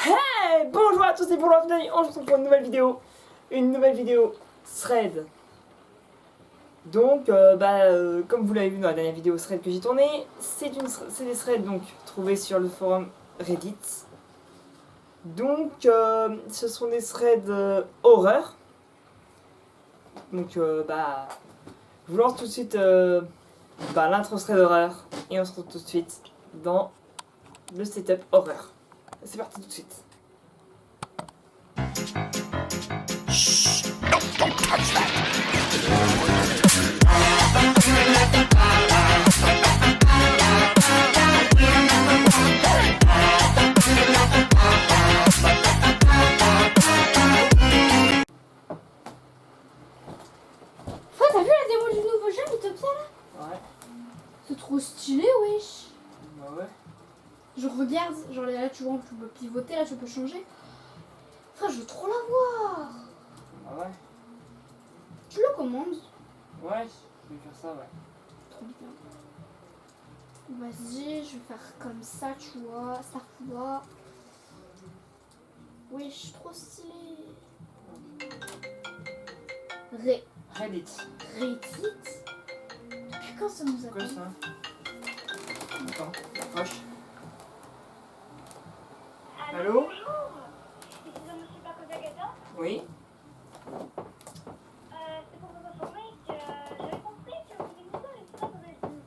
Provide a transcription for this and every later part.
Hey, bonjour à tous et bonjour à tous, on se retrouve pour une nouvelle vidéo thread. Donc, comme vous l'avez vu dans la dernière vidéo thread que j'ai tournée, c'est des threads donc trouvés sur le forum Reddit. Donc, ce sont des threads horreur. Donc, je vous lance tout de suite l'intro thread horreur et on se retrouve tout de suite dans le setup horreur. C'est parti tout de suite. Don't touch that! T'as vu la démo du nouveau jeu Mythopia là? Ouais. C'est trop stylé, wesh. Bah ouais. Je regarde, genre là tu vois, tu peux pivoter, là tu peux changer. Frère, je veux trop la voir. Bah ouais. Tu le commandes? Ouais, je vais faire ça, ouais. Trop bien. Vas-y, je vais faire comme ça, tu vois. Ça va. Wesh, trop stylé. Reddit. Reddit. Depuis quand ça nous Quoi appelle? ça? Attends, approche. Allô? Bonjour, ici Monsieur Pakotagata. Oui? C'est pour vous informer que j'avais compris que vous écoutez les très mauvaises news.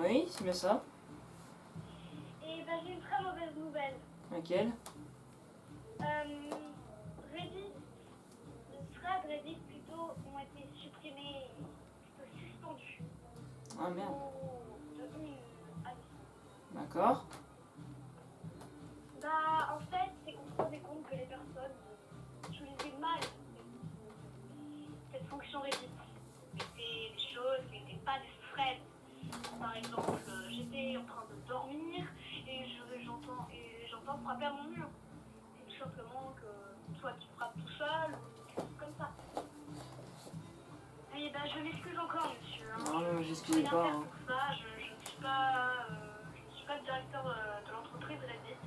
Oui, c'est bien ça. Et j'ai une très mauvaise nouvelle. Laquelle? Reddit, les threads Reddit plutôt ont été supprimés, plutôt suspendus. Ah merde. De une année. D'accord. En fait, c'est qu'on se rendait compte que les personnes utilisaient mal cette fonction Reddit. C'était des choses qui n'étaient pas des threads. Par exemple, j'étais en train de dormir et j'entends frapper à mon mur. C'est tout simplement que toi tu frappes tout seul ou quelque chose comme ça. Et je m'excuse encore, monsieur. Non, non, Je j'excusez peux pas. rien faire Hein. pour ça. Je ne suis pas le directeur de l'entreprise Reddit.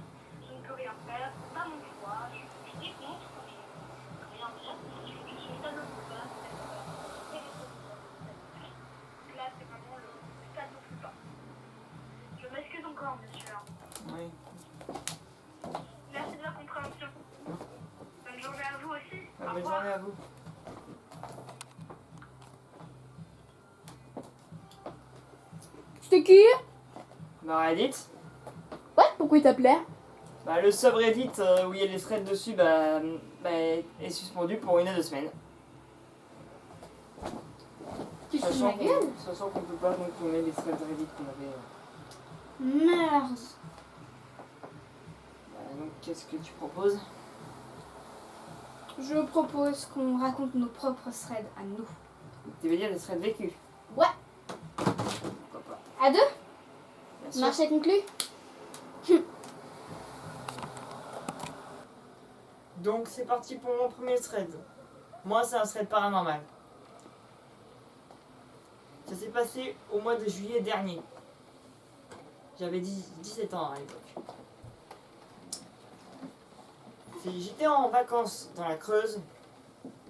Je ne peux rien faire. C'est pas mon choix. Je dis contre. Je ne peux rien dire. Je suis à notre base. Là, c'est vraiment le stade de tout ça. Je m'excuse encore, monsieur. Oui. Merci de votre compréhension. Bonne journée à vous aussi. Au Bonne revoir. journée à vous. C'était qui? Reddit. Ouais, pourquoi il t'appelait? Le subreddit où il y a les threads dessus est suspendu pour 1 à 2 semaines. Tu te fous de ma gueule? Sachant qu'on peut pas donc tourner les threads Reddit qu'on avait. Merde. Donc qu'est-ce que tu proposes? Je propose qu'on raconte nos propres threads à nous. Tu veux dire des threads vécus? Ouais. Pourquoi pas? À deux? Bien sûr. Marché conclu? Donc c'est parti pour mon premier thread. Moi c'est un thread paranormal. Ça s'est passé au mois de juillet dernier. J'avais 17 ans à l'époque. J'étais en vacances dans la Creuse,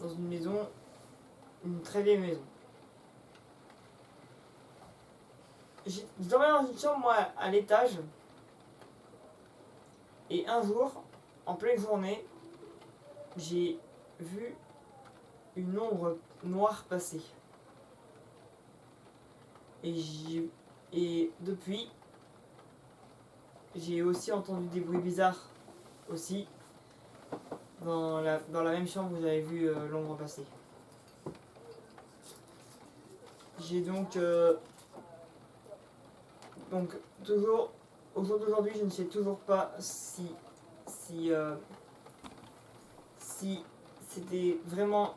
dans une maison, une très vieille maison. Je dormais dans une chambre, moi, à l'étage. Et un jour, en pleine journée, j'ai vu une ombre noire passer. Et depuis, j'ai aussi entendu des bruits bizarres aussi dans la même chambre où j'avais vu l'ombre passer. J'ai donc toujours au jour d'aujourd'hui, je ne sais toujours pas si c'était vraiment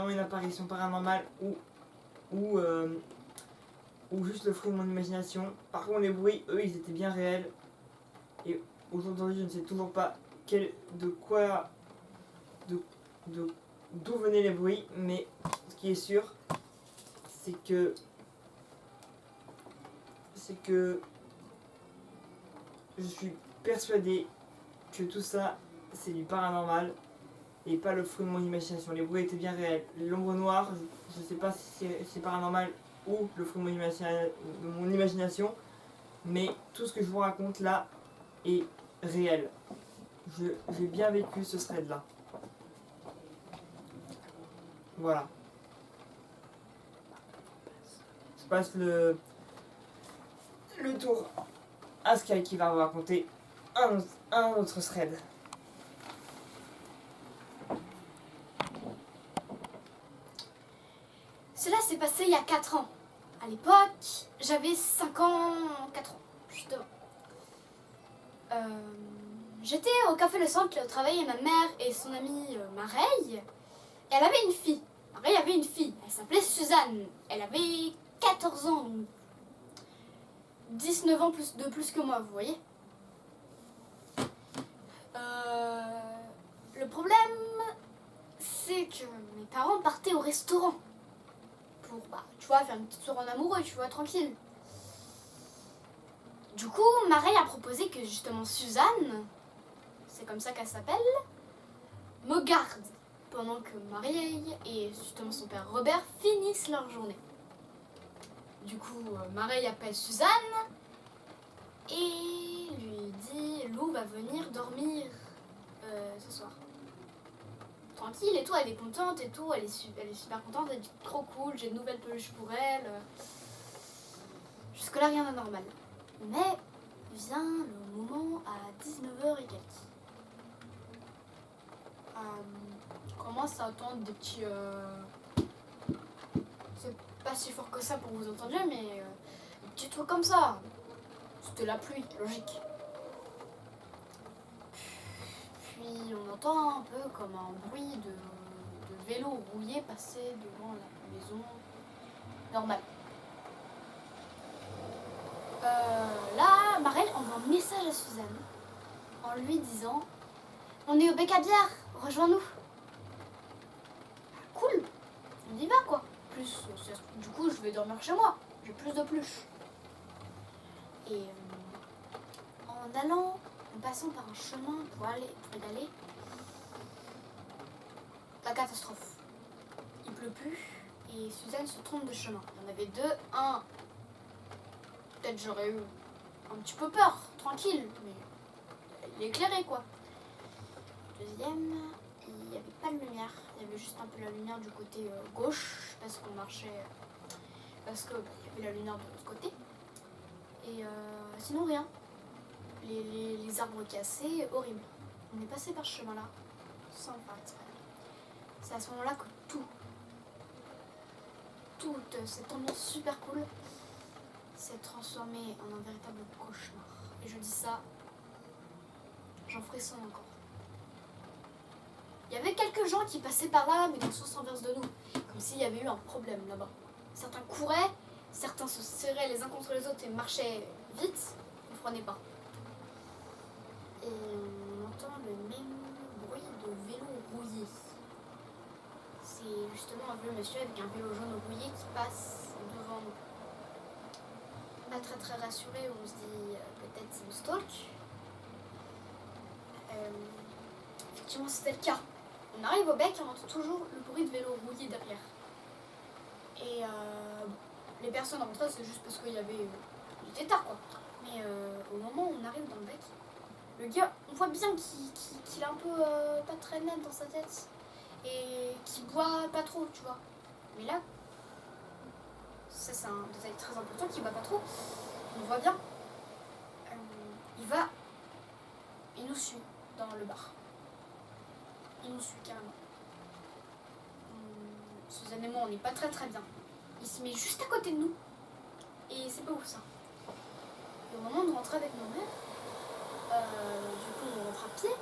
une apparition paranormale ou juste le fruit de mon imagination. Par contre, les bruits, eux, ils étaient bien réels. Et aujourd'hui, je ne sais toujours pas d'où venaient les bruits, mais ce qui est sûr, c'est que je suis persuadé que tout ça, c'est du paranormal et pas le fruit de mon imagination. Les bruits étaient bien réels. L'ombre noire, je sais pas si c'est paranormal ou le fruit de mon imagination, mais tout ce que je vous raconte là est réel. J'ai bien vécu ce thread là. Voilà. Je passe le tour à Sky qui va vous raconter un autre thread. Cela s'est passé il y a 4 ans. À l'époque, j'avais 4 ans, justement. J'étais au café Le Centre, là où travaillait ma mère et son amie Mareille. Et elle avait une fille. Mareille avait une fille. Elle s'appelait Suzanne. Elle avait 14 ans. Donc 19 ans de plus que moi, vous voyez. Le problème, c'est que mes parents partaient au restaurant. Pour, tu vois, faire une petite soirée en amoureux, tu vois, tranquille. Du coup, Mareille a proposé que justement Suzanne, c'est comme ça qu'elle s'appelle, me garde pendant que Mareille et justement son père Robert finissent leur journée. Du coup, Mareille appelle Suzanne et lui dit Lou va venir dormir ce soir. Tranquille et tout, elle est contente et tout, elle est super contente, elle dit trop cool, j'ai de nouvelles peluches pour elle. Jusque là rien d'anormal. Mais vient le moment à 19h et quelques. On commence à entendre des petits... C'est pas si fort que ça pour vous entendre, mais des petits trucs comme ça. C'était la pluie, logique. Puis on entend un peu comme un bruit de vélo rouillé passer devant la maison. Normal. Là, Mareille envoie un message à Suzanne en lui disant on est au bec à bière, rejoins-nous. Cool, on y va quoi. Plus, du coup, je vais dormir chez moi, j'ai plus de pluches. Et en allant, en passant par un chemin pour y aller, la catastrophe. Il pleut plus et Suzanne se trompe de chemin. Il y en avait deux, un. Peut-être j'aurais eu un petit peu peur, tranquille, mais il est éclairé quoi. Deuxième, il n'y avait pas de lumière, il y avait juste un peu la lumière du côté gauche parce qu'on marchait, parce que il y avait la lumière de l'autre côté. Et sinon rien. Les arbres cassés, horrible. On est passé par ce chemin-là sans le faire exprès. C'est à ce moment-là que toute cette ambiance super cool s'est transformée en un véritable cauchemar. Et je dis ça, j'en frissonne encore. Il y avait quelques gens qui passaient par là, mais dans le sens inverse de nous, comme s'il y avait eu un problème là-bas. Certains couraient, certains se serraient les uns contre les autres et marchaient vite, ne prenaient pas. Et on entend le même bruit de vélo rouillé. C'est justement un vieux monsieur avec un vélo jaune rouillé qui passe devant nous. Pas très rassuré, on se dit peut-être c'est une stalk. Effectivement c'était le cas. On arrive au bec et on entend toujours le bruit de vélo rouillé derrière. Et les personnes rentraient, c'est juste parce qu'il y avait... il était tard quoi. Mais au moment où on arrive dans le bec, le gars, on voit bien qu'il est un peu pas très net dans sa tête. Et qu'il boit pas trop, tu vois. Mais là, ça c'est un détail très important, qu'il boit pas trop. On voit bien. Il nous suit dans le bar. Il nous suit carrément. Suzanne et moi, on n'est pas très bien. Il se met juste à côté de nous. Et c'est pas ouf ça. Et au moment de rentrer avec nos mères, du coup on rentre à pied.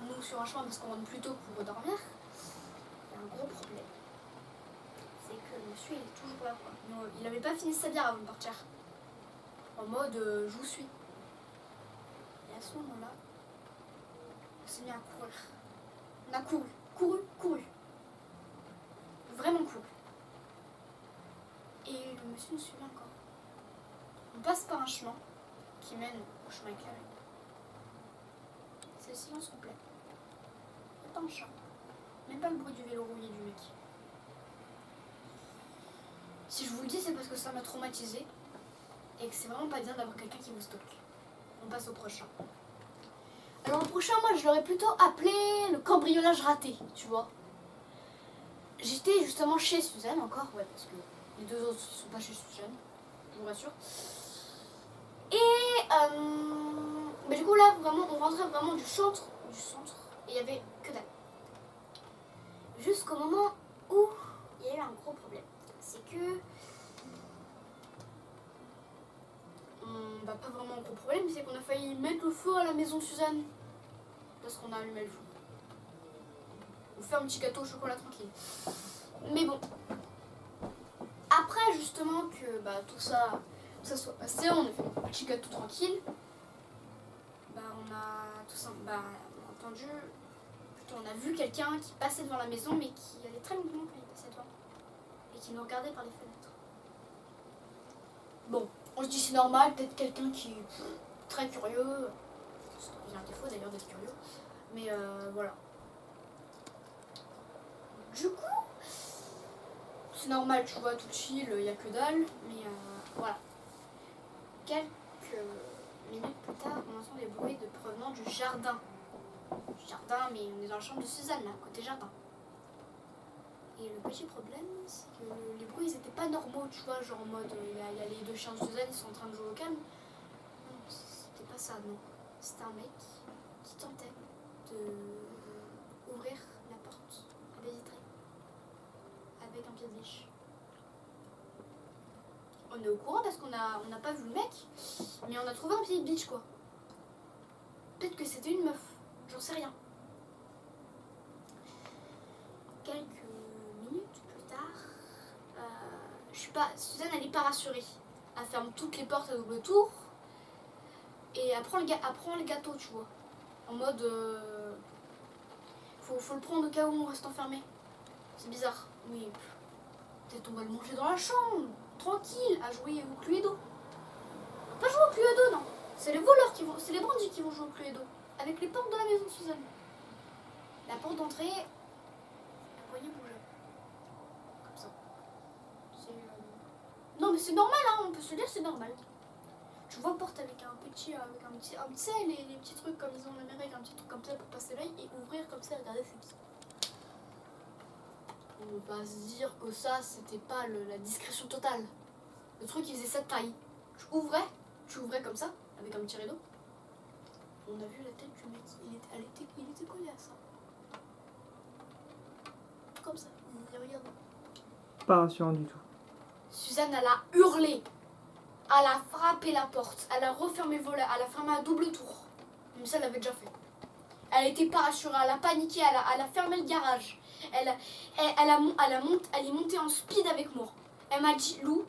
Nous sur un chemin parce qu'on rentre plus tôt pour dormir. Il y a un gros problème. C'est que le monsieur il est toujours là quoi. Il n'avait pas fini sa bière avant de partir. En mode je vous suis. Et à ce moment-là, on s'est mis à courir. On a couru. Vraiment couru. Et le monsieur nous suit encore. On passe par un chemin qui mène au chemin éclairé. C'est silence complet. Il n'y a pas un chat. Même pas le bruit du vélo rouillé du mec. Si je vous le dis, c'est parce que ça m'a traumatisé et que c'est vraiment pas bien d'avoir quelqu'un qui vous stocke. On passe au prochain. Alors le prochain, moi je l'aurais plutôt appelé le cambriolage raté, tu vois. J'étais justement chez Suzanne encore, ouais, parce que les deux autres ne sont pas chez Suzanne, je vous rassure. Et mais du coup là, vraiment, on rentrait vraiment du centre, et il y avait que dalle. Jusqu'au moment où il y a eu un gros problème. C'est que... bah pas vraiment un gros problème, c'est qu'on a failli mettre le feu à la maison de Suzanne. Parce qu'on a allumé le feu. On fait un petit gâteau au chocolat tranquille. Mais bon. Après justement que bah, tout ça soit passé, on a fait un petit gâteau tranquille. Bah on a tout ça, bah on a entendu, plutôt on a vu quelqu'un qui passait devant la maison mais qui allait très lentement quand il passait devant. Et qui nous regardait par les fenêtres. Bon, on se dit c'est normal, peut-être quelqu'un qui est très curieux. Il y a un défaut d'ailleurs d'être curieux. Mais voilà. Du coup, c'est normal, tu vois, tout chill, il n'y a que dalle. Mais voilà. Quelques minutes plus tard, on entend des bruits provenant du jardin. Jardin, mais on est dans la chambre de Suzanne, là, côté jardin. Et le petit problème, c'est que les bruits, ils étaient pas normaux, tu vois, genre en mode, il y a les deux chiens de Suzanne, ils sont en train de jouer au calme. Non, c'était pas ça, non. C'était un mec qui tentait de ouvrir la porte à baie vitrée avec un pied de biche. On est au courant parce qu'on n'a pas vu le mec, mais on a trouvé un pied de biche, quoi. Peut-être que c'était une meuf, j'en sais rien. Quelques minutes plus tard, Suzanne elle n'est pas rassurée. Elle ferme toutes les portes à double tour et elle prend le gâteau, tu vois. En mode, faut le prendre au cas où on reste enfermé. C'est bizarre. Oui, peut-être on va le manger dans la chambre, tranquille, à jouer au Cluedo. Pas jouer au Cluedo, non. C'est les voleurs c'est les bandits qui vont jouer au Cluedo. Avec les portes de la maison de Suzanne. La porte d'entrée, vous voyez bouger. Comme ça. Non mais c'est normal, hein, on peut se dire c'est normal. Tu vois porte avec un petit, tu sais les petits trucs comme ils ont en Amérique, un petit truc comme ça pour passer l'œil et ouvrir comme ça, regarder c'est qui. On va se dire que ça c'était pas la discrétion totale. Le truc il faisait cette taille. Tu ouvrais comme ça, avec un petit rideau. On a vu la tête du mec, il était collé à ça. Comme ça, il regardait. Pas rassurant du tout. Suzanne, elle a hurlé. Elle a frappé la porte. Elle a refermé le volet. Elle a fermé à double tour. Même ça, elle l'avait déjà fait. Elle était pas rassurée. Elle a paniqué. Elle a fermé le garage. Elle est montée en speed avec moi. Elle m'a dit, Lou,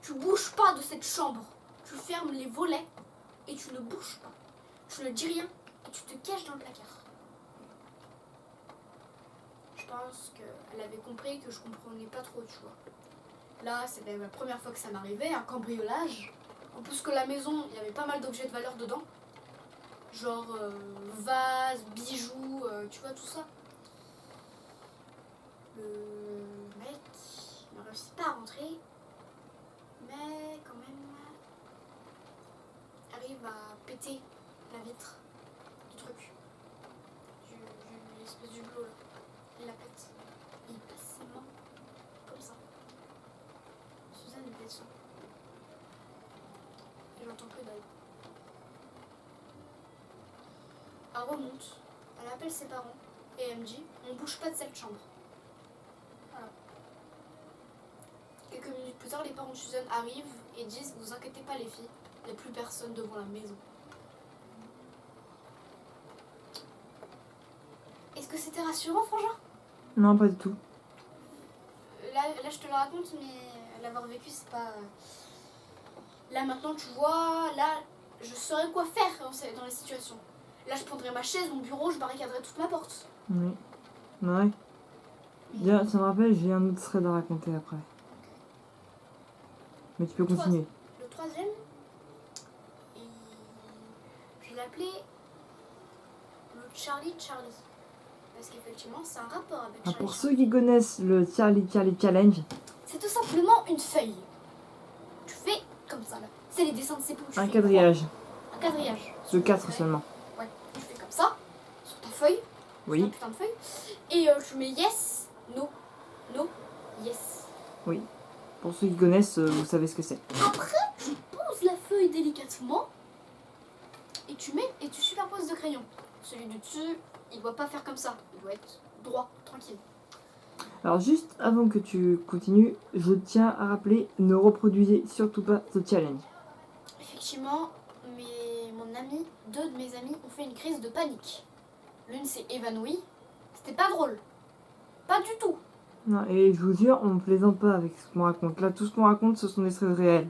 tu bouges pas de cette chambre. Tu fermes les volets et tu ne bouges pas. Tu ne dis rien et tu te caches dans le placard. Je pense qu'elle avait compris que je comprenais pas trop, tu vois. Là, c'était la première fois que ça m'arrivait, un cambriolage. En plus que la maison, il y avait pas mal d'objets de valeur dedans. Genre vase, bijoux, tu vois tout ça. Le mec ne réussit pas à rentrer, mais quand même arrive à péter la vitre du truc. L'espèce du bleu là. Il la pète. Il passe ses mains comme ça. Suzanne est dessus. Et j'entends que dalle. Elle remonte. Elle appelle ses parents. Et elle me dit, on bouge pas de cette chambre. Voilà. Quelques minutes plus tard, les parents de Suzanne arrivent et disent, vous inquiétez pas les filles, il n'y a plus personne devant la maison. Est-ce que c'était rassurant, Frangin ? Non, pas du tout. Là, je te le raconte, mais l'avoir vécu, c'est pas... Là, maintenant, tu vois, là, je saurais quoi faire dans la situation. Là, je prendrais ma chaise, mon bureau, je barricaderais toute ma porte. Oui. Ouais. Bien, ça me rappelle, j'ai un autre thread à raconter après. Mais tu peux continuer. Le troisième, je l'appelais le Charlie. Parce qu'effectivement, c'est un rapport avec Ah, Charlie. pour ceux qui connaissent le Charlie Challenge, C'est tout simplement une feuille. Tu fais comme ça là. C'est les dessins de ces poules. tu un fais quadrillage quoi? Un quadrillage. de 4 Ouais. seulement. Ouais, tu fais comme ça, sur ta feuille, sur ta Oui, putain de feuille, et tu mets yes, no, yes. oui. Pour ceux qui connaissent, vous savez ce que c'est. Après, tu poses la feuille délicatement, et tu superposes de crayon. Celui du dessus, il doit pas faire comme ça, il doit être droit, tranquille. Alors juste avant que tu continues, je tiens à rappeler, ne reproduisez surtout pas ce challenge. Effectivement, deux de mes amis ont fait une crise de panique. L'une s'est évanouie, c'était pas drôle, pas du tout. Non, et je vous jure, on ne plaisante pas avec ce qu'on raconte. Là, tout ce qu'on raconte, ce sont des faits réels.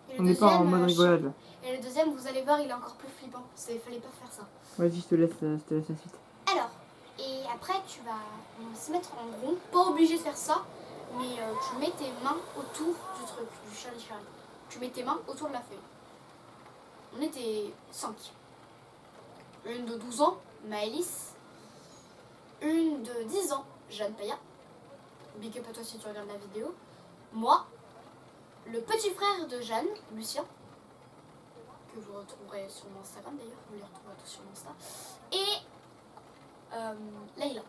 Et On n'est pas en mode rigolade là. Et le deuxième, vous allez voir, il est encore plus flippant. Fallait pas faire ça. Vas-y, je te laisse la suite. Alors, et après, on va se mettre en rond. Pas obligé de faire ça, mais tu mets tes mains autour du truc, du Charlie. Tu mets tes mains autour de la feuille. On était 5. Une de 12 ans, Maëlys. Une de 10 ans, Jeanne Paya. Big up à toi si tu regardes la vidéo. Moi, le petit frère de Jeanne, Lucien, que vous retrouverez sur mon Instagram d'ailleurs, vous les retrouverez tous sur mon Insta, et Leïla.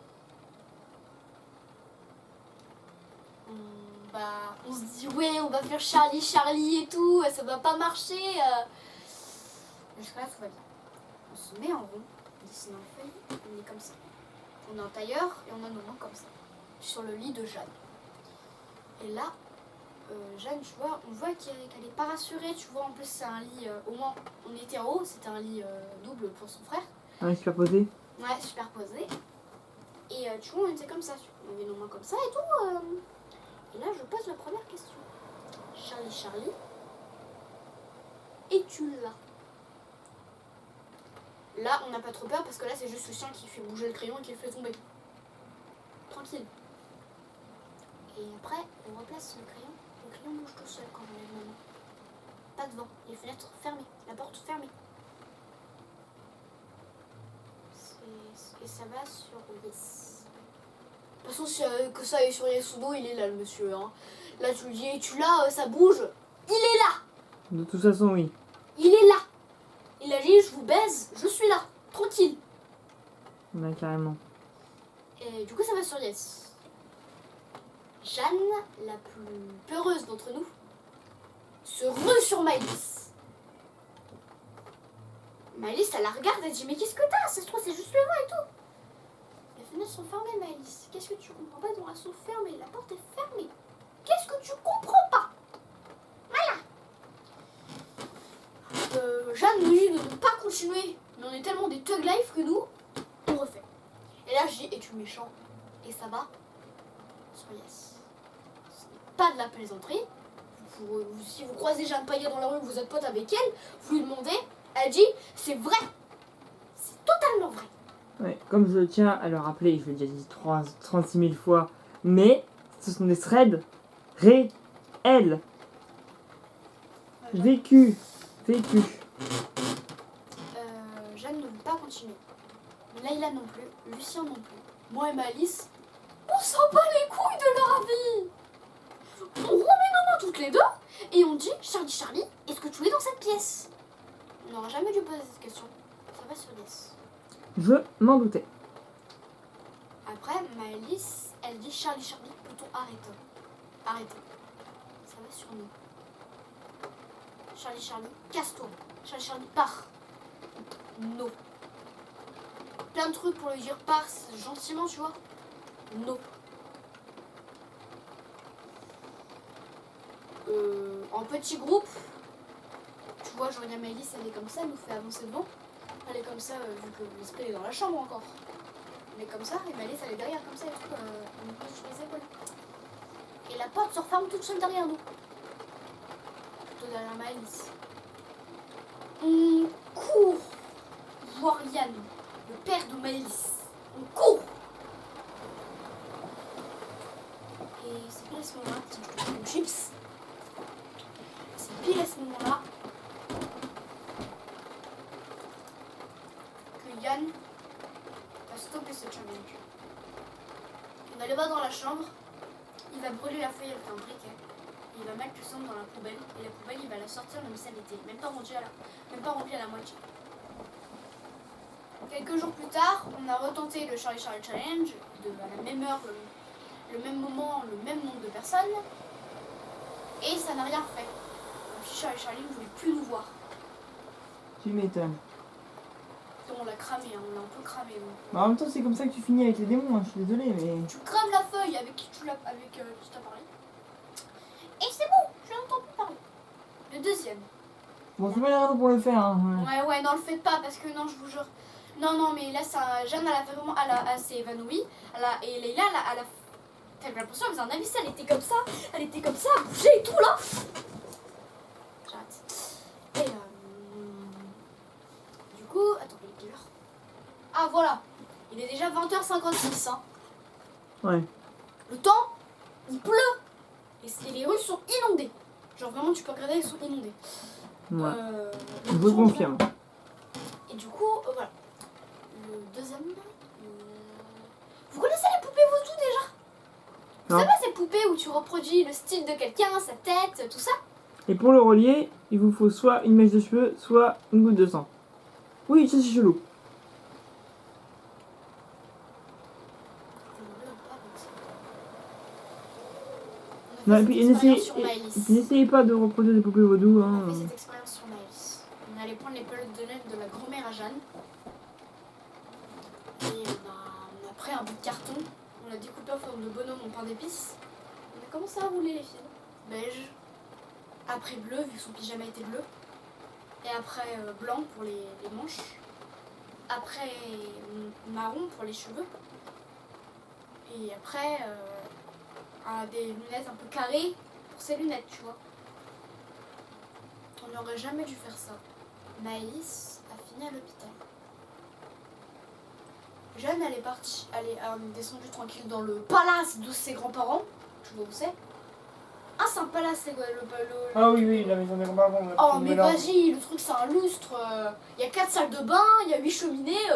On se dit ouais, on va faire Charlie et tout, ça va pas marcher. Jusqu'à là tout va bien. On se met en rond, on dessine en feuille, on est comme ça. On a un tailleur et on a nos mains comme ça, sur le lit de Jeanne. Et là, Jeanne, tu vois, on voit qu'elle est pas rassurée, tu vois, en plus c'est un lit, au moins on était en haut, c'était un lit double pour son frère. Un superposé. Ouais, superposé. Et tu vois, on était comme ça, on avait nos mains comme ça et tout. Et là, je pose la première question. Charlie, es-tu là? Là, on n'a pas trop peur parce que là, c'est juste le chien qui fait bouger le crayon et qui le fait tomber. Tranquille. Et après, on replace le crayon. Le crayon bouge tout seul quand on lève la main. Pas de vent. Les fenêtres fermées. La porte fermée. Et ça va sur yes. De toute façon, si que ça est sur yes ou no, il est là, le monsieur. Hein. Là, tu lui dis, es-tu là? Ça bouge. Il est là. De toute façon, oui. Il est là. Il a dit, je vous baise, je suis là. Tranquille. Ouais, carrément. Et du coup, ça va sur yes. Jeanne, la plus peureuse d'entre nous, se rue sur Maëlys. Maëlys, elle la regarde, elle dit, mais qu'est-ce que t'as? Ça se trouve, c'est juste le vent et tout. Les fenêtres sont fermées, Maëlys. Qu'est-ce que tu comprends pas? Elles sont fermées, la porte est fermée. Qu'est-ce que tu comprends pas? Voilà. Jeanne nous dit de ne pas continuer, mais on est tellement des thug life que nous, on refait. Et là, je dis, es-tu méchant? Et ça va sur yes. Ce n'est pas de la plaisanterie. Si vous croisez Jeanne Paya dans la rue, vous êtes pote avec elle, vous lui demandez, elle dit, c'est vrai. C'est totalement vrai. Ouais, comme je tiens à le rappeler, je l'ai déjà dit 36 000 fois, mais ce sont des threads réels. Vécu. Jeanne ne veut pas continuer. Leïla non plus, Lucien non plus. Moi et Maëlys, on s'en bat les couilles de leur avis. On remet nos mains toutes les deux et on dit, Charlie, est-ce que tu es dans cette pièce? On n'aura jamais dû poser cette question. Ça va sur yes. Je m'en doutais. Après, Maëlys, elle dit, Charlie, peut-on arrêter. Ça va sur nous. Charlie, casse-toi. Charlie, pars. Non. Plein de trucs pour lui dire pars gentiment, tu vois. Non. En petit groupe, tu vois, je regarde Maëlys, elle est comme ça, elle nous fait avancer devant. Elle est comme ça, vu que l'esprit est dans la chambre encore. Elle est comme ça, et Maëlys, elle est derrière comme ça, et tout, elle nous pose sur les épaules. Et la porte se referme toute seule derrière nous. Plutôt derrière Maëlys. On court voir Yann, le père de Maëlys. On court. Et c'est pile à ce moment-là, tiens, je te prends une chips. C'est pile à ce moment-là que Yann va stopper ce challenge. On va le voir dans la chambre. Il va brûler la feuille avec un briquet. Il va mettre le sang dans la poubelle. Et la poubelle, il va la sortir même si elle était même pas remplie à la moitié. Quelques jours plus tard, on a retenté le Charlie Charlie Challenge à la même heure, le même moment, le même nombre de personnes. Et ça n'a rien fait. Le petit Charlie Charlie ne voulait plus nous voir. Tu m'étonnes. Donc on l'a cramé, hein, on l'a un peu cramé. Donc. Bah, en même temps, c'est comme ça que tu finis avec les démons, hein, je suis désolée, mais. Tu crames la feuille avec qui tu t'as parlé. Et c'est bon, je n'entends plus parler. Le deuxième. Bon, c'est pas la raison pour le faire, hein. Ouais, non, le faites pas parce que non, je vous jure. Non, mais là, Jeanne, elle s'est évanouie. Et Leïla, t'avais l'impression, elle faisait un AVC, elle était comme ça, elle bougeait et tout là. J'arrête. Et du coup, attends, il est quelle heure? Ah, voilà. Il est déjà 20h56. Hein. Ouais. Le temps, il pleut. Et les rues sont inondées. Genre vraiment, tu peux regarder, elles sont inondées. Ouais. Je vous confirme. Et du coup, voilà. Le deuxième. Vous connaissez les poupées vaudou déjà? Vous Non. savez ces poupées où tu reproduis le style de quelqu'un, sa tête, tout ça? Et pour le relier, il vous faut soit une mèche de cheveux, soit une goutte de sang. Oui, ça c'est chelou. Non, et puis n'essayez pas de reproduire des poupées vaudou. On a Hein. fait cette expérience sur Maëlys. On allait prendre les pelotes de neige de la grand-mère à Jeanne. Et on a pris un bout de carton, on l'a découpé en forme de bonhomme en pain d'épices. On a commencé à rouler les fils. Beige, après bleu, vu que son pyjama était bleu. Et après blanc pour les manches. Après marron pour les cheveux. Et après des lunettes un peu carrées pour ses lunettes, tu vois. On n'aurait jamais dû faire ça. Maïs a fini à l'hôpital. Jeanne, elle est partie, elle est descendue tranquille dans le palace de ses grands-parents. Tu vois où c'est? Ah, c'est un palace, c'est quoi le Ah oui, la maison des grands-parents. Oh, mais vas-y, le truc c'est un lustre. Il y a 4 salles de bain, il y a 8 cheminées.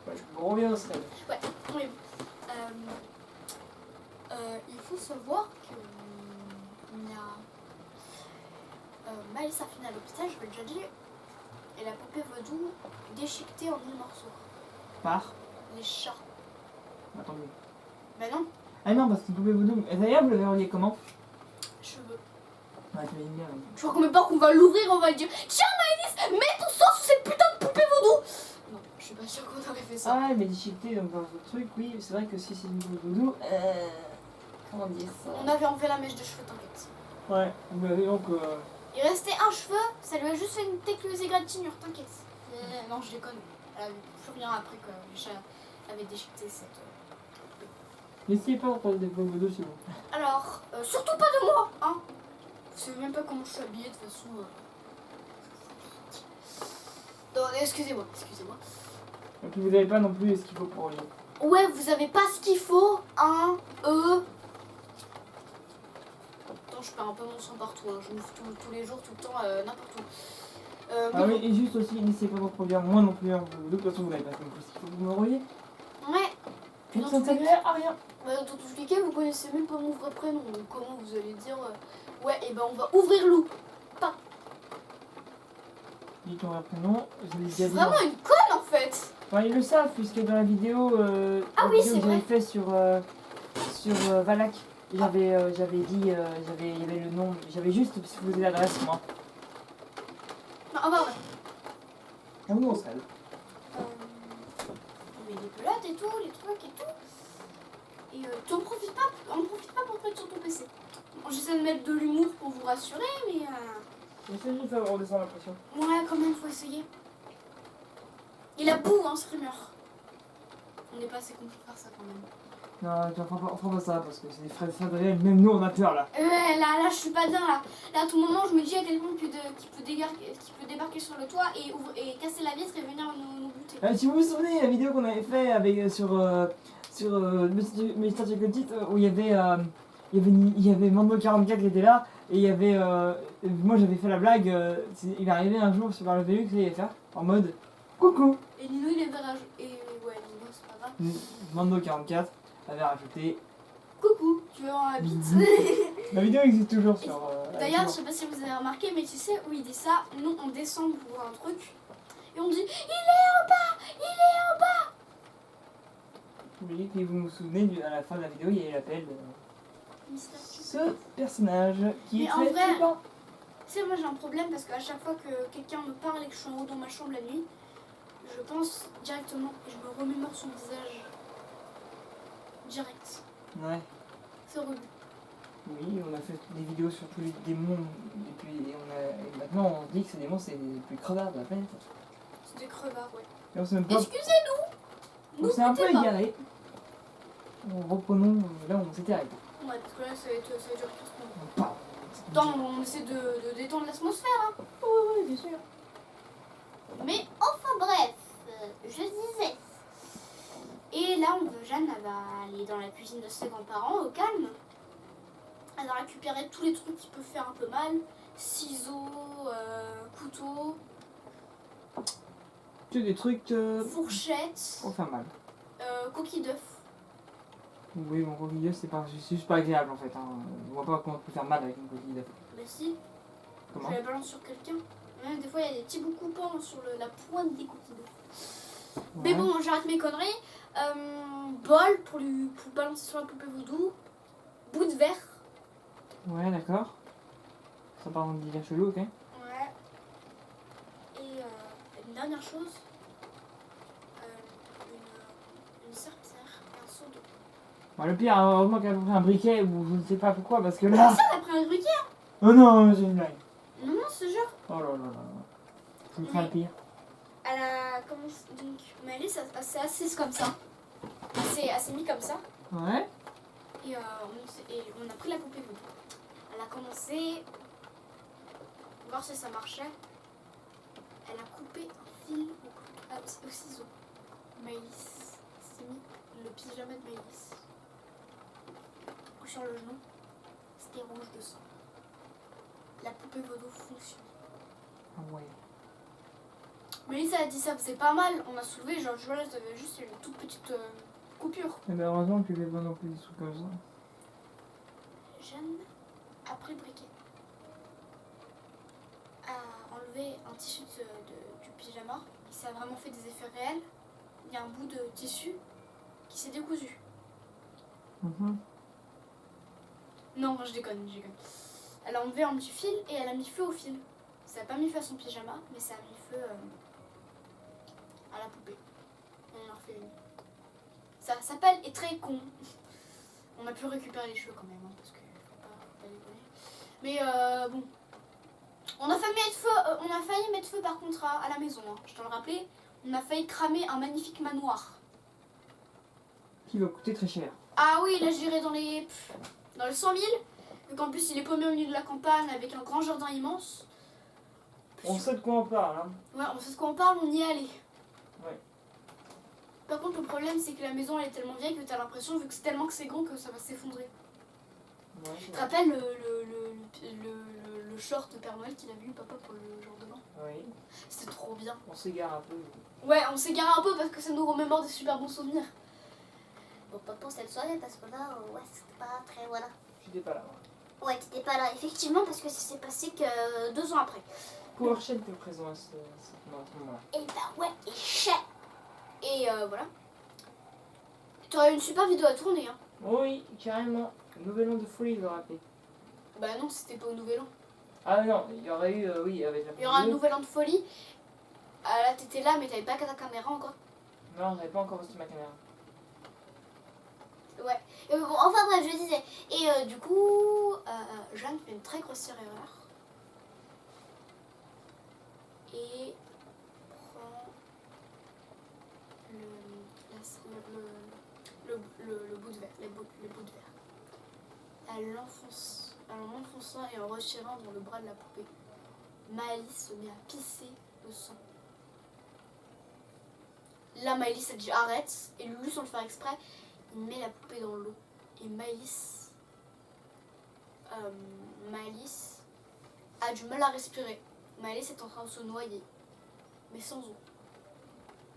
Ouais, je reviens au stade. Ouais, oui. Il faut savoir que Maëlys a fini à l'hôpital, je l'ai déjà dit. Et la poupée vaudou déchiquetée en 1000 morceaux. Par. Les chats. Attendez. Ben non, Ah non, parce que poupée vaudou. Et d'ailleurs, vous l'avez relié comment? cheveux. Ouais, tu m'as dit bien. Oui. Tu vois combien de fois qu'on va l'ouvrir, on va lui dire tiens Maëlys, mets ton sang sur cette putain de poupée vaudou. Non, je suis pas sûre qu'on aurait fait ça. Ah, mais déchiqueté donc dans ce truc, oui, c'est vrai que si c'est une poupée vaudou. Comment dire ça? On avait enlevé la mèche de cheveux, t'inquiète. Ouais, vous l'avez donc. Il restait un cheveu, ça lui a juste fait une técleuse égratignure, t'inquiète. Non, je déconne. Elle avait plus rien après que les chats avaient déchiqueté cette. N'essayez pas d'entendre des poupées vaudou, c'est bon. Alors, surtout pas de moi, hein. Vous savez même pas comment je suis habillée de toute façon. Non, excusez-moi. Et puis vous n'avez pas non plus ce qu'il faut pour relier. Ouais, vous avez pas ce qu'il faut, hein, Attends, je perds un peu mon sang partout, hein. Je me fous tous les jours, tout le temps, n'importe où. Ah oui, et juste aussi, n'essayez pas de reproduire moi non plus, hein. De toute façon, vous n'avez pas compris ce qu'il faut que vous me reliez. Ouais. Donc ça ne servirait à rien. Dans tous les cas, vous connaissez même pas mon vrai prénom, donc comment vous allez dire ouais, et ben on va ouvrir Lou. Pas. Dis ton vrai prénom, je l'ai Je suis déjà dit. vraiment une conne en fait. Ouais, ils le savent, puisque dans la vidéo, Ah la oui, vidéo c'est que j'avais vrai. fait sur Valak, j'avais dit, il y avait le nom, j'avais juste supposé l'adresse, moi. Non, ah bah ouais. Ah oui, on serait. Mais les pelotes et tout, les trucs et tout. Et tu en profites pas, pour te mettre sur ton PC. Bon, j'essaie de mettre de l'humour pour vous rassurer, mais Essayez juste de redescendre la pression. ouais, quand même, faut essayer. Il a boue, hein, Screamer. On n'est pas assez con pour faire ça quand même. Non, on fera pas ça, parce que c'est des frères Adrien, même nous on a peur là. Ouais, là, je suis pas bien là. Là, à tout moment, je me dis à quelqu'un qui peut débarquer sur le toit et casser la vitre et venir nous buter. Si vous vous souvenez, la vidéo qu'on avait fait avec, sur Mr. Chocotit, où il y avait Mando 44 qui était là, et il y avait. Moi j'avais fait la blague, il est arrivé un jour sur le VU que j'allais faire, en mode coucou. Et Nino, il avait rajouté. Et ouais, Nino, c'est pas grave. Mando44 avait rajouté. Coucou, tu veux avoir la bite. La vidéo existe toujours sur. D'ailleurs, je sais pas si vous avez remarqué, mais tu sais où il dit ça? Nous, on descend pour voir un truc. Et on dit, il est en bas. Oui, et vous vous souvenez, à la fin de la vidéo, il y a l'appel de Mister. ce personnage qui Mais est en très vrai- flippant. Tu sais, moi j'ai un problème parce qu'à chaque fois que quelqu'un me parle et que je suis en haut dans ma chambre la nuit, je pense directement et je me remémore son visage. Direct. Ouais. C'est relou. Oui, on a fait des vidéos sur tous les démons, et puis et maintenant on dit que ces démons c'est les plus crevards de la planète. C'est des crevards, ouais. Et on s'est même pas. Excusez-nous. On s'est un peu N'écoutez pas. égaré. Reprenons là où on s'était arrêté. Ouais, parce que là ça va durer 15 minutes. On part. Attends, on essaie de détendre l'atmosphère. Hein. Oui, bien sûr. Mais enfin bref, je disais. Et là, Jeanne, elle va aller dans la cuisine de ses grands-parents au calme. Elle va récupérer tous les trucs qui peuvent faire un peu mal. Ciseaux, couteaux, Que des trucs fourchettes, pour faire mal. coquilles d'œufs. Oui, mon coquille d'œuf c'est juste pas agréable en fait. Hein. On voit pas comment on peut faire mal avec une coquille d'œuf. Bah si, Comment? je la balance sur quelqu'un. Même des fois, il y a des petits bouts coupants sur la pointe des coquilles d'œufs. Mais Ouais. bon, j'arrête mes conneries. Bol pour balancer sur la poupée voodoo. Bout de verre. Ouais, d'accord. Ça part dans des délires chelous, ok. Ouais. Et une dernière chose. Une serpillière et un seau d'eau. Bon, le pire, heureusement qu'elle a pris un briquet ou je ne sais pas pourquoi, parce que là. Ça, t'as pris un briquet? Oh non, j'ai une blague. Non, non, ce genre. Oh là là là là. Je me ferai le pire. Elle a commencé. Donc, Malice, elle s'est assise comme ça. Elle s'est mise comme ça. Ouais. Et on a pris la poupée voodoo. Elle a commencé. Voir si ça marchait. Elle a coupé un fil au ciseau. Maïs s'est mis le pyjama de Maïs. Sur le genou, c'était rouge de sang. La poupée vaudou fonctionnait. Ah ouais. Mélissa a dit ça faisait pas mal. On a soulevé, genre, je vois là, j'avais juste une toute petite coupure. Et ben heureusement que tu fais pas non plus des trucs comme ça. Jeanne a pris le briquet. A enlevé un tissu du pyjama. Et ça a vraiment fait des effets réels. Il y a un bout de tissu qui s'est décousu. Mhm. Non, je déconne. Elle a enlevé un petit fil et elle a mis feu au fil. Ça n'a pas mis feu à son pyjama, mais ça a mis feu à la poupée. On en a refait une. Ça s'appelle est très con. On a pu récupérer les cheveux quand même, hein, parce que faut pas déconner. Mais bon. On a failli mettre feu par contre à la maison, hein. Je te le rappelais. On a failli cramer un magnifique manoir. Qui va coûter très cher. Ah oui, là j'irai dans les 100 000. Donc en plus il est paumé au milieu de la campagne avec un grand jardin immense. On sait de quoi on parle, hein. Ouais, on sait de quoi on parle, on y est allé. Ouais. Par contre le problème c'est que la maison elle est tellement vieille que t'as l'impression, vu que c'est tellement que c'est grand, que ça va s'effondrer. Ouais, Tu te rappelles le short de Père Noël qu'il avait eu papa pour le jour de l'an? Oui. C'était trop bien. On s'égare un peu. Ouais, on s'égare un peu parce que ça nous remémore des super bons souvenirs. Bon, pas pour cette soirée parce que là, ouais, c'était pas très. Voilà. J'étais pas là. Moi. Ouais, t'étais pas là, effectivement, parce que ça s'est passé que 2 ans après. PowerShell était présent à ce moment-là. Et bah ouais, et chais. Et voilà. T'aurais une super vidéo à tourner, hein. Oui, carrément. Nouvel an de folie, je le rappelle. Bah non, c'était pas au Nouvel An. Ah non, il y aurait eu, oui, avec la Il y aura un vidéo. Nouvel An de folie. Ah, là, t'étais là, mais t'avais pas ta caméra encore. Non, j'avais pas encore reçu ma caméra. Ouais. Bon, enfin bref, je disais. Et du coup, Jeanne fait une très grossière erreur. Et prend le bout de verre, les bouts de verre. Elle l'enfonce, en l'enfonçant et en retirant dans le bras de la poupée. Maëlys se met à pisser le sang. Là, Maëlys a dit arrête, et Lulu, sans le faire exprès, il met la poupée dans l'eau. Et Maëlys a du mal à respirer. Maëlys est en train de se noyer, mais sans eau.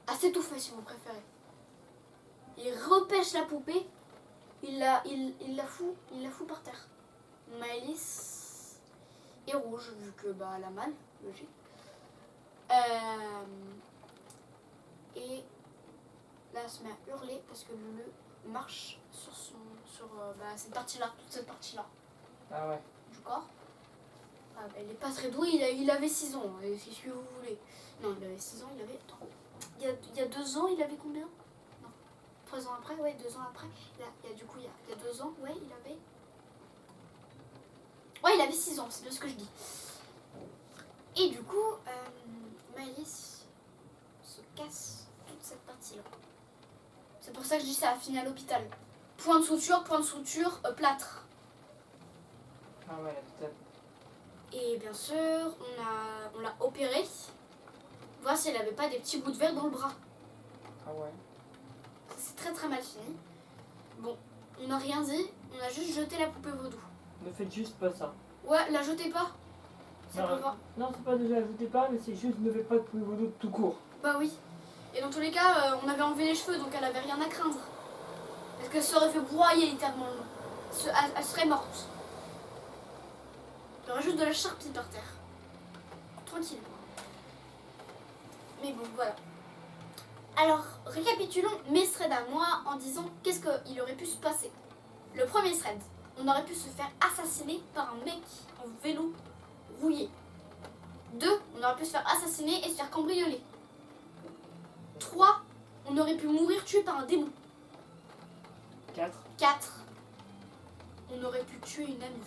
À c'est tout fait si vous préférez. Il repêche la poupée, il la fout par terre. Maëlys est rouge vu que bah elle a mal, logique. Et là elle se met à hurler parce que Lulu marche sur cette partie-là, toute cette partie-là Ah ouais. du corps. Elle n'est pas très douée, il avait 6 ans, c'est ce que vous voulez. Non, il avait 6 ans, il avait... Attends, il y a 2 ans, il avait combien? Non, 3 ans après, ouais, 2 ans après. Du coup, il y a 2 ans, ouais, il avait... Ouais, il avait 6 ans, c'est bien ce que je dis. Et du coup, Maëlys se casse toute cette partie-là. C'est pour ça que je dis ça a fini à l'hôpital. Point de suture, plâtre. Ah ouais, peut-être. Et bien sûr, on l'a opérée. Voir si elle n'avait pas des petits bouts de verre dans le bras. Ah ouais. Ça s'est très très mal fini. Bon, on n'a rien dit, on a juste jeté la poupée vaudou. Ne faites juste pas ça. Ouais, la jetez pas. Ça Non, peut pas. non, c'est pas déjà ajoutez pas, mais c'est juste ne faites pas de poupée vaudou tout court. Bah oui. Et dans tous les cas, on avait enlevé les cheveux, donc elle avait rien à craindre. Parce qu'elle se serait fait broyer littéralement. Elle serait morte. Il y aurait juste de la charpie par terre. Tranquille. Mais bon, voilà. Alors, récapitulons mes threads à moi en disant qu'est-ce qu'il aurait pu se passer. Le premier thread, on aurait pu se faire assassiner par un mec en vélo rouillé. 2, on aurait pu se faire assassiner et se faire cambrioler. 3, on aurait pu mourir tué par un démon. 4. 4, on aurait pu tuer une amie.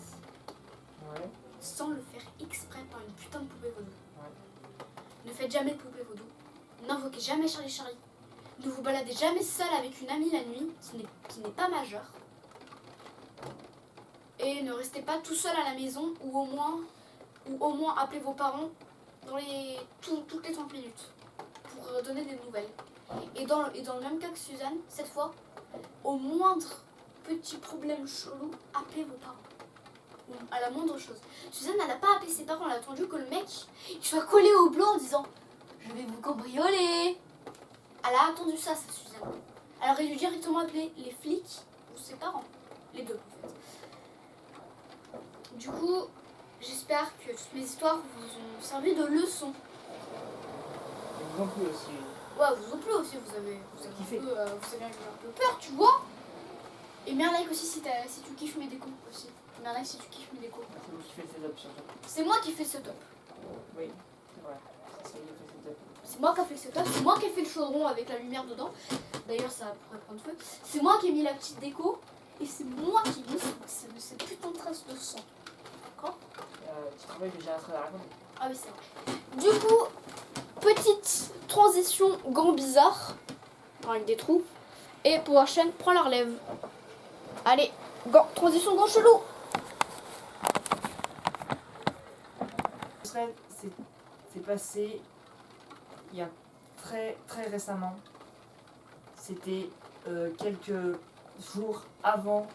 Ouais. Sans le faire exprès par une putain de poupée vaudou. Ouais. Ne faites jamais de poupée vaudou. N'invoquez jamais Charlie Charlie. Ne vous baladez jamais seul avec une amie la nuit qui n'est pas majeure. Et ne restez pas tout seul à la maison ou au moins appelez vos parents dans toutes les 30 minutes pour donner des nouvelles. Et dans le même cas que Suzanne, cette fois, au moindre petit problème chelou, appelez vos parents. Ou à la moindre chose. Suzanne, elle n'a pas appelé ses parents, elle a attendu que le mec il soit collé au blanc en disant « Je vais vous cambrioler ». Elle a attendu ça, Suzanne. Elle aurait dû directement appeler les flics ou ses parents. Les deux, en fait. Du coup, j'espère que toutes mes histoires vous ont servi de leçon. Vous en pouvez aussi. Ouais, vous ont plu aussi, vous avez Kiffé. vous avez un peu peur, tu vois. Et mets un like aussi si tu kiffes mes décos aussi. Mets un like si tu kiffes mes décos. C'est vous qui faites le setup surtout. C'est moi qui fais ce top. Oui, c'est vrai. C'est ça qui fait le setup. C'est moi qui ai fait ce top, c'est moi qui ai fait le chaudron avec la lumière dedans. D'ailleurs, ça pourrait prendre feu. C'est moi qui ai mis la petite déco. Et c'est moi qui ai mis cette putain de trace de sang. D'accord? Tu te rappelles que j'ai un trait à raconter? Ah oui, c'est vrai. Du coup, petite transition gants bizarre. Avec des trous. Et Power Chain prend la relève. Allez, transition gants chelou. C'est passé il y a très très récemment. C'était quelques jours avant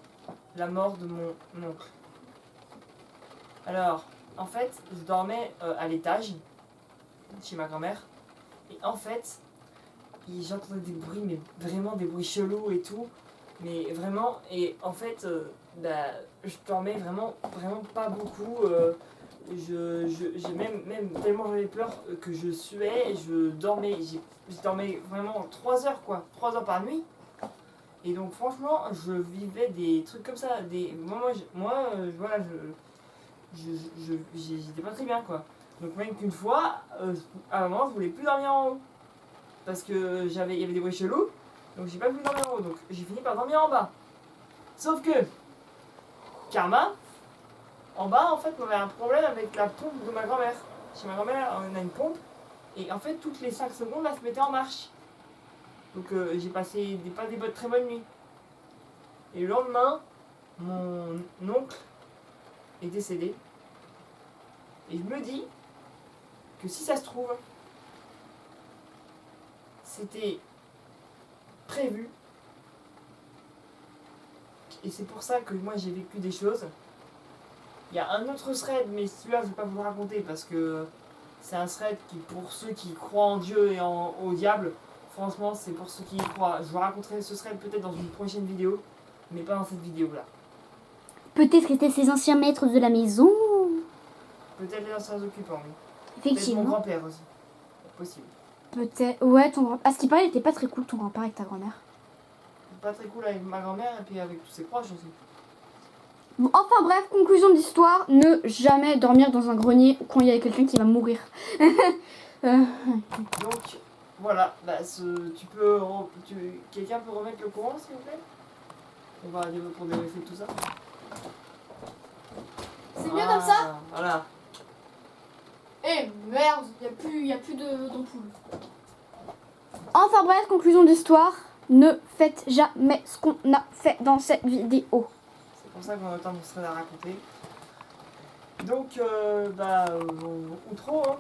la mort de mon oncle. Alors, en fait, je dormais à l'étage chez ma grand-mère. Et en fait, j'entendais des bruits, mais vraiment des bruits chelous et tout. Mais vraiment, et en fait, je dormais vraiment pas beaucoup. J'ai même tellement j'avais peur que je suais, je dormais vraiment 3 heures quoi, 3 heures par nuit. Et donc franchement, je vivais des trucs comme ça, voilà, j'étais pas très bien quoi. Donc même qu'une fois, à un moment, je voulais plus dormir en haut. Parce que il y avait des bruits chelous, donc j'ai pas pu dormir en haut, donc j'ai fini par dormir en bas. Sauf que, karma, en bas, en fait, on avait un problème avec la pompe de ma grand-mère. Chez ma grand-mère, on a une pompe, et en fait, toutes les 5 secondes, elle se mettait en marche. Donc j'ai passé pas des très bonnes nuits. Et le lendemain, mon oncle est décédé. Et je me dis que si ça se trouve, c'était prévu. Et c'est pour ça que moi j'ai vécu des choses. Il y a un autre thread, mais celui-là je ne vais pas vous le raconter parce que c'est un thread qui, pour ceux qui croient en Dieu et au diable, Franchement, c'est pour ceux qui y croient. Je vous raconterai ce thread peut-être dans une prochaine vidéo, mais pas dans cette vidéo-là. Peut-être étaient ces anciens maîtres de la maison. Peut-être les anciens occupants, oui. Peut-être mon Effectivement. grand-père aussi. Possible. Peut-être. Ouais, ton grand. À ce qui paraît, il était pas très cool ton grand-père avec ta grand-mère. Pas très cool avec ma grand-mère et puis avec tous ses proches aussi. Bon, enfin bref, conclusion d'histoire, ne jamais dormir dans un grenier quand il y a quelqu'un qui va mourir. Donc, voilà. Bah, quelqu'un peut remettre le courant, s'il vous plaît? On va pour vérifier tout ça. C'est mieux comme ça? Voilà. Eh merde, y a plus d'ampoule. Enfin bref, conclusion d'histoire, ne faites jamais ce qu'on a fait dans cette vidéo. C'est pour ça qu'on a autant de thread à raconter. Donc, outro, hein.